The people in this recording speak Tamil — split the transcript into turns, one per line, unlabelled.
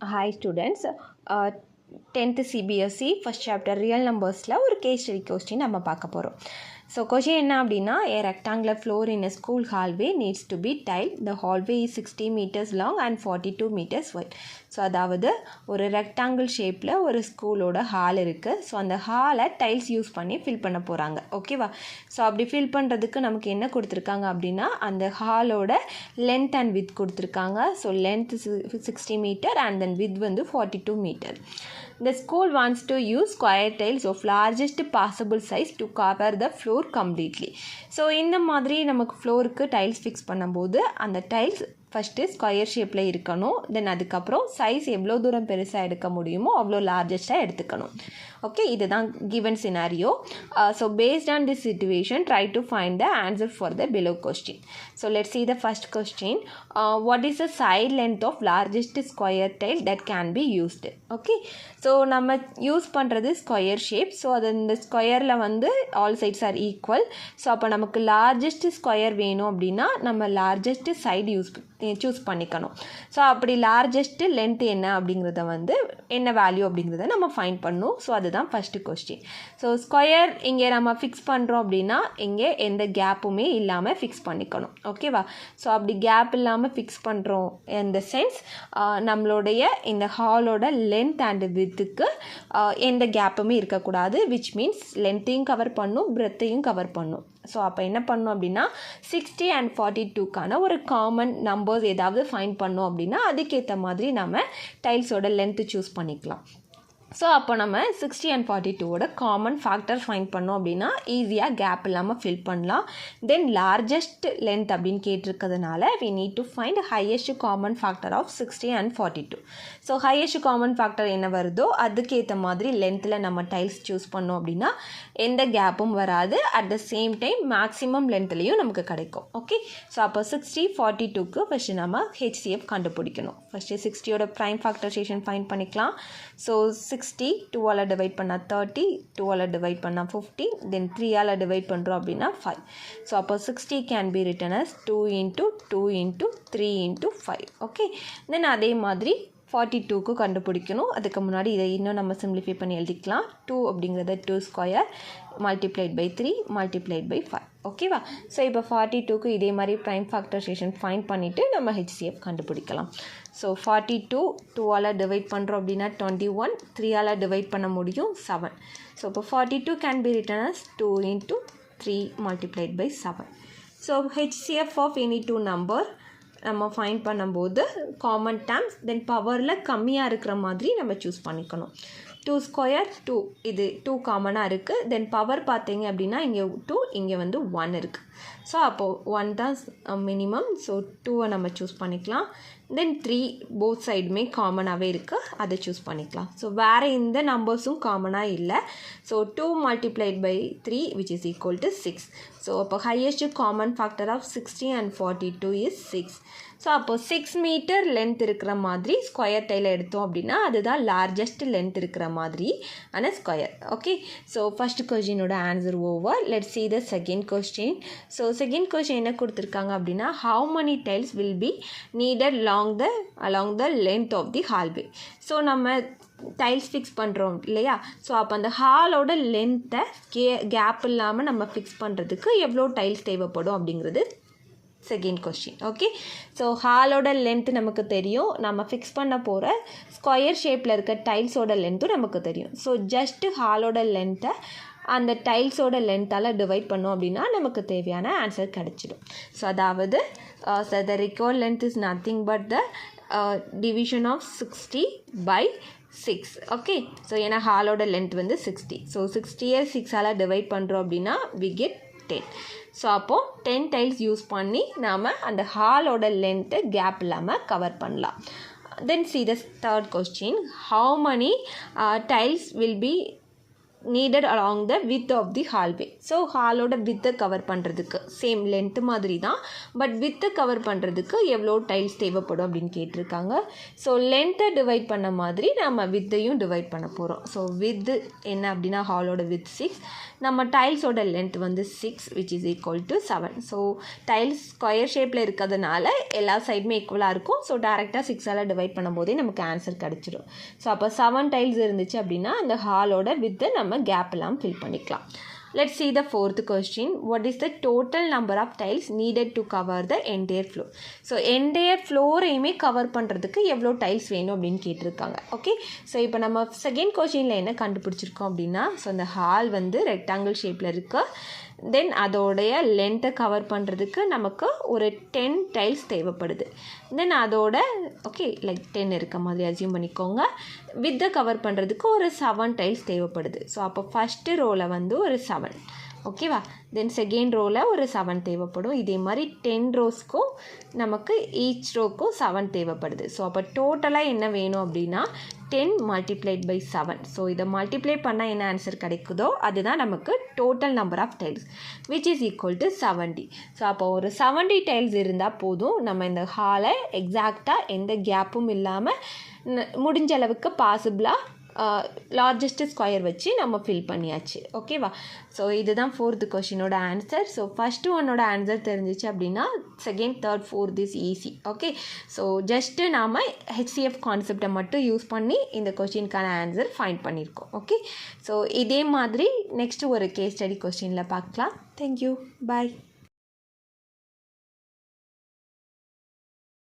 Hi students, 10th CBSE first chapter real numbersல ஒரு case study question நம்ம பார்க்க போகிறோம். ஸோ கொஷின் என்ன அப்படின்னா, a rectangular floor in a school hallway needs to be tiled. The hallway is 60 meters long and 42 meters wide. So அதாவது ஒரு ரெக்டாங்கிள் ஷேப்பில் ஒரு ஸ்கூலோட ஹால் இருக்குது. ஸோ அந்த ஹாலை டைல்ஸ் யூஸ் பண்ணி ஃபில் பண்ண போகிறாங்க. ஓகேவா? ஸோ அப்படி ஃபில் பண்ணுறதுக்கு நமக்கு என்ன கொடுத்துருக்காங்க அப்படின்னா, அந்த ஹாலோட லென்த் அண்ட் வித் கொடுத்துருக்காங்க. So length 60 metre and then width வந்து 42 metre. The school wants to use square tiles of largest possible size to cover the floor completely. So இந்த மாதிரி நமக்கு ஃப்ளோருக்கு டைல்ஸ் ஃபிக்ஸ் பண்ணும்போது அந்த டைல்ஸ் ஃபஸ்ட்டு ஸ்கொயர் ஷேப்பில் இருக்கணும். தென் அதுக்கப்புறம் சைஸ் எவ்வளோ தூரம் பெருசாக எடுக்க முடியுமோ அவ்வளோ லார்ஜஸ்ட்டாக எடுத்துக்கணும். ஓகே, இதுதான் given scenario. So based on this situation try to find the answer for the below question. So let's see the first question. What is the side length of largest square tile that can be used? Okay, so நம்ம யூஸ் பண்ணுறது ஸ்கொயர் ஷேப். ஸோ அது இந்த ஸ்கொயரில் வந்து all sides are equal. So அப்போ நமக்கு லார்ஜஸ்ட் ஸ்கொயர் வேணும் அப்படின்னா நம்ம லார்ஜஸ்ட் சைடு சூஸ் பண்ணிக்கணும். ஸோ அப்படி லார்ஜஸ்ட்டு லென்த் என்ன அப்படிங்கிறத வந்து என்ன வேல்யூ அப்படிங்கிறத நம்ம ஃபைண்ட் பண்ணணும். ஸோ அதுதான் ஃபஸ்ட்டு கொஸ்டின். ஸோ ஸ்கொயர் இங்கே நம்ம ஃபிக்ஸ் பண்ணுறோம் அப்படின்னா இங்கே எந்த கேப்புமே இல்லாமல் ஃபிக்ஸ் பண்ணிக்கணும். ஓகேவா? ஸோ அப்படி கேப் இல்லாமல் ஃபிக்ஸ் பண்ணுறோம் இந்த சென்ஸ் நம்மளுடைய இந்த ஹாலோட லென்த் அண்ட் வித்துக்கு எந்த கேப்புமே இருக்கக்கூடாது. விச் மீன்ஸ் லென்த்தையும் கவர் பண்ணும், பிரெத்தையும் கவர் பண்ணும். ஸோ அப்போ என்ன பண்ணணும் அப்படின்னா 60 and 42க்கான ஒரு காமன் நம்பர்ஸ் ஏதாவது ஃபைண்ட் பண்ணோம் அப்படின்னா அதுக்கேற்ற மாதிரி நம்ம டைல்ஸோட லென்த்து சூஸ் பண்ணிக்கலாம். ஸோ அப்போ நம்ம 60 and 42வோட காமன் ஃபேக்டர் ஃபைண்ட் பண்ணோம் அப்படின்னா ஈஸியாக கேப் இல்லாமல் ஃபில் பண்ணலாம். தென் லார்ஜஸ்ட் லென்த் அப்படின்னு கேட்டிருக்கிறதுனால we need to find highest common factor of 60 and 42. So highest common factor என்ன வருதோ அதுக்கேற்ற மாதிரி லென்த்தில் நம்ம டைல்ஸ் சூஸ் பண்ணோம் அப்படின்னா எந்த கேப்பும் வராது. At the same time maximum லென்த்லேயும் நமக்கு கிடைக்கும். ஓகே, ஸோ அப்போ 60 42க்கு ஃபஸ்ட்டு நம்ம HCF கண்டுபிடிக்கணும். ஃபஸ்ட்டு 60யோட ப்ரைம் ஃபேக்டரைசேஷன் ஃபைண்ட் பண்ணிக்கலாம். ஸோ 60 2ஆல் டிவைட் பண்ணால் 30, 2ஆல் டிவைட் பண்ணால் 50, தென் 3ஆல் டிவைட் பண்ணுறோம் அப்படின்னா 5. ஸோ அப்போ 60 can be written as 2 into 2 into 3 into 5. Okay, then அதே மாதிரி 42க்கு கண்டுபிடிக்கணும். அதுக்கு முன்னாடி இதை இன்னும் நம்ம சிம்பிளிஃபை பண்ணி எழுதிக்கலாம். 2 அப்படிங்கிறத 2 square multiplied by 3 multiplied by 5. ஓகேவா? ஸோ இப்போ 42க்கு இதே மாதிரி ப்ரைம் ஃபேக்டரைசேஷன் ஃபைண்ட் பண்ணிவிட்டு நம்ம HCF கண்டுபிடிக்கலாம். ஸோ 42 2ஆல் டிவைட் பண்ணுறோம் அப்படின்னா 21, 3ஆல் டிவைட் பண்ண முடியும் 7. ஸோ இப்போ 42 can be written as 2 into 3 multiplied by 7. So HCF of any two number நம்ம ஃபைண்ட் பண்ணும்போது காமன் டேர்ம்ஸ் தென் பவரில் கம்மியாக இருக்கிற மாதிரி நம்ம சூஸ் பண்ணிக்கணும். 2 ஸ்கொயர் 2, இது 2 காமனாக இருக்குது. தென் பவர் பார்த்தீங்க அப்படின்னா இங்கே 2, இங்கே வந்து 1 இருக்குது. ஸோ அப்போது 1 தான் மினிமம். ஸோ 2வை நம்ம சூஸ் பண்ணிக்கலாம். தென் 3 போத் சைடுமே காமனாகவே இருக்குது, அதை சூஸ் பண்ணிக்கலாம். ஸோ வேறு எந்த நம்பர்ஸும் காமனாக இல்லை. So 2 multiplied by 3 which is equal to 6. So அப்போ highest common factor of 60 and 42 is 6. So அப்போது 6 மீட்டர் லென்த் இருக்கிற மாதிரி ஸ்கொயர் டைலை எடுத்தோம் அப்படின்னா அதுதான் லார்ஜஸ்ட் லென்த் இருக்கிற மாதிரி ஆன ஸ்கொயர். ஓகே, ஸோ ஃபஸ்ட் கொஸ்டினோட answer over. Let's see the second question. So second question என்ன கொடுத்துருக்காங்க அப்படின்னா, how many tiles will be needed along the length of the hallway. So நம்ம டைல்ஸ் ஃபிக்ஸ் பண்ணுறோம் இல்லையா? ஸோ அப்போ அந்த ஹாலோட லென்த்தை கேப் இல்லாமல் நம்ம ஃபிக்ஸ் பண்ணுறதுக்கு எவ்வளோ டைல்ஸ் தேவைப்படும் அப்படிங்கிறது செகண்ட் கொஸ்டின். ஓகே, ஸோ ஹாலோட லென்த்து நமக்கு தெரியும், நம்ம ஃபிக்ஸ் பண்ண போகிற ஸ்கொயர் ஷேப்பில் இருக்க டைல்ஸோட லென்த்தும் நமக்கு தெரியும். ஸோ ஜஸ்ட்டு ஹாலோட லென்த்தை அந்த டைல்ஸோட லென்த்தால் டிவைட் பண்ணோம் அப்படின்னா நமக்கு தேவையான ஆன்சர் கிடச்சிடும். ஸோ அதாவது த required length is nothing but the division of 60 by 6. Okay, so ஏன்னா ஹாலோட லென்த் வந்து 60. ஸோ 60யை 6ஆல் டிவைட் பண்ணுறோம் அப்படின்னா we get 10. ஸோ அப்போது 10 டைல்ஸ் யூஸ் பண்ணி நாம் அந்த ஹாலோட லென்த்தை கேப் இல்லாமல் கவர் பண்ணலாம். தென் see the third question. How many tiles will be needed along the width of the hallway. So ஹாலோட வித்தை கவர் பண்ணுறதுக்கு சேம் லென்த்து மாதிரி தான், பட் வித்தை கவர் பண்ணுறதுக்கு எவ்வளோ டைல்ஸ் தேவைப்படும் அப்படின்னு கேட்டிருக்காங்க. ஸோ லென்த்தை டிவைட் பண்ண மாதிரி நம்ம வித்தையும் டிவைட் பண்ண போகிறோம். ஸோ வித்து என்ன அப்படின்னா ஹாலோட வித் 6, நம்ம டைல்ஸோட லென்த் வந்து 6 which is equal to 7. So tiles square ஷேப்பில் இருக்கிறதுனால எல்லா சைடுமே ஈக்குவலாக இருக்கும். ஸோ டேரெக்டாக 6ஆல் டிவைட் பண்ணும்போதே நமக்கு ஆன்சர் கிடச்சிடும். ஸோ அப்போ 7 டைல்ஸ் இருந்துச்சு அப்படின்னா அந்த ஹாலோட வித்தை நம்ம கேப் எல்லாம் ஃபில் பண்ணிக்கலாம். Let's see the fourth question. What is the total number of tiles needed to cover the entire floor? So entire floor-ஐயுமே கவர் பண்ணுறதுக்கு எவ்வளோ டைல்ஸ் வேணும் அப்படின்னு கேட்டிருக்காங்க. ஓகே, ஸோ இப்போ நம்ம செகண்ட் கொஸ்டினில் என்ன கண்டுபிடிச்சிருக்கோம் அப்படின்னா, ஸோ இந்த ஹால் வந்து ரெக்டாங்கிள் ஷேப்பில் இருக்குது. தென் அதோடைய லென்த்தை கவர் பண்ணுறதுக்கு நமக்கு ஒரு 10 டைல்ஸ் தேவைப்படுது. தென் அதோட ஓகே லைக் 10 இருக்க மாதிரி அசியூம் பண்ணிக்கோங்க. வித்தை கவர் பண்ணுறதுக்கு ஒரு 7 டைல்ஸ் தேவைப்படுது. ஸோ அப்போ ஃபஸ்ட்டு ரோவில் வந்து ஒரு 7, ஓகேவா. தென் செகண்ட் ரோவில் ஒரு 7 தேவைப்படும். இதே மாதிரி 10 ரோஸ்க்கும் நமக்கு ஈச் ரோக்கும் 7 தேவைப்படுது. ஸோ அப்போ டோட்டலாக என்ன வேணும் அப்படின்னா 10 multiplied by 7. ஸோ இதை மல்டிப்ளை பண்ணால் என்ன ஆன்சர் கிடைக்குதோ அதுதான் நமக்கு total number of tiles which is equal to 70. So அப்போ ஒரு 70 டைல்ஸ் இருந்தால் போதும், நம்ம இந்த ஹாலை எக்ஸாக்டாக எந்த கேப்பும் இல்லாமல் முடிஞ்ச அளவுக்கு பாசிபிளாக லார்ஜஸ்ட் ஸ்கொயர் வச்சு நம்ம ஃபில் பண்ணியாச்சு. ஓகேவா. ஸோ இதுதான் ஃபோர்த்து கொஷினோட ஆன்சர். ஸோ ஃபஸ்ட்டு ஒன்னோட ஆன்சர் தெரிஞ்சிச்சு அப்படின்னா second, third, fourth is easy. Okay, so just நாம் HCF கான்செப்டை மட்டும் யூஸ் பண்ணி இந்த கொஷினுக்கான ஆன்சர் ஃபைண்ட் பண்ணியிருக்கோம். ஓகே, ஸோ இதே மாதிரி நெக்ஸ்ட்டு ஒரு கேஸ் ஸ்டடி கொஸ்டினில் பார்க்கலாம். தேங்க்யூ, பாய்.